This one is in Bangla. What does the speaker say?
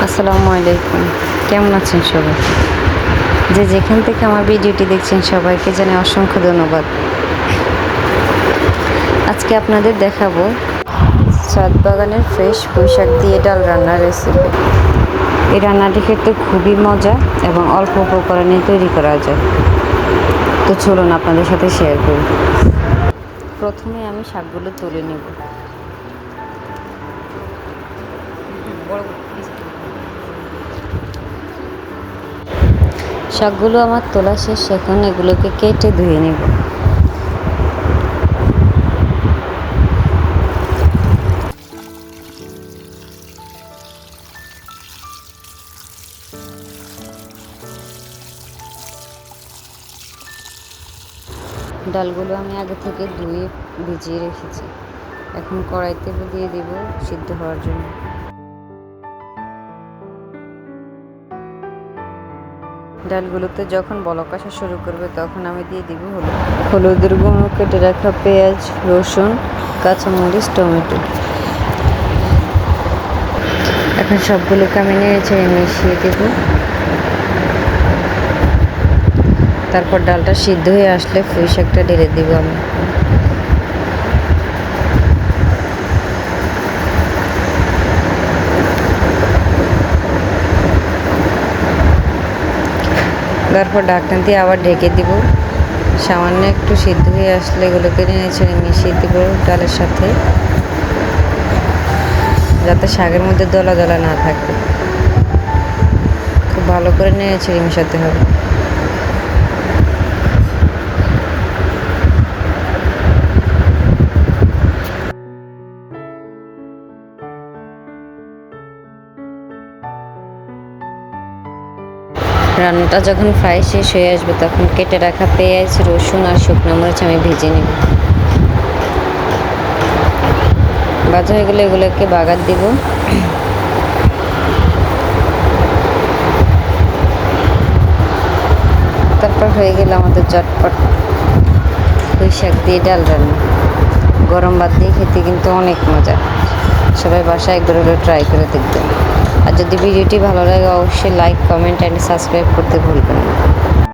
আসসালামু আলাইকুম। কেমন আছেন সবাই? যে যেখান থেকে আমার ভিডিওটি দেখছেন সবাইকে জানাই অসংখ্য ধন্যবাদ। আজকে আপনাদের দেখাবো ছাদ বাগানের ফ্রেশ পুঁইশাক দিয়ে ডাল রান্নার রেসিপি। এই রান্নাটি খেতে খুবই মজা এবং অল্প উপকরণে তৈরি করা যায়। তো চলুন আপনাদের সাথে শেয়ার করি। প্রথমে আমি শাকগুলো তুলে নেব। শাকগুলো আমার তোলা শেষ, এখন এগুলোকে কেটে ধুয়ে নেব। ডালগুলো আমি আগে থেকে ধুয়ে ভিজিয়ে রেখেছি। এখন কড়াইতে দিয়ে দেব সিদ্ধ হওয়ার জন্য। ডালগুলোতে যখন বলক আসা শুরু করবে তখন আমি দিয়ে দিব হলুদের গুঁড়ো, কেটে রাখা পেঁয়াজ, রসুন, কাঁচামরিচ, টমেটো। এখন সবগুলোকে আমি নেড়ে ছেড়ে মিশিয়ে দেব। তারপর ডালটা সিদ্ধ হয়ে আসলে পুঁইশাকটা ঢেলে দেব আমি। তারপর ঢাকনা দিয়ে আবার ঢেকে দিব। সামান্য একটু সিদ্ধ হয়ে আসলে এগুলোকে নেড়ে ছেড়ে মিশিয়ে দেব ডালের সাথে, যাতে শাকের মধ্যে দলা দলা না থাকে। খুব ভালো করে নেড়ে ছেড়ে মিশাতে হবে। রান্নাটা যখন প্রায় শেষ হয়ে আসবে তখন কেটে রাখা পেঁয়াজ, রসুন আর শুকনো মরিচ আমি ভেজে নেব। ভাজা হয়ে গেলে এগুলোকে বাগার দিব। তারপর হয়ে গেল আমাদের চটপট পুঁইশাক দিয়ে ডাল রান্না। গরম ভাত দিয়ে খেতে কিন্তু অনেক মজা। সবাই বাসায় একবার হলেও ট্রাই করে দেখবেন। আর যদি ভিডিওটি ভালো লাগে অবশ্যই লাইক, কমেন্ট অ্যান্ড সাবস্ক্রাইব করতে ভুলবেন না।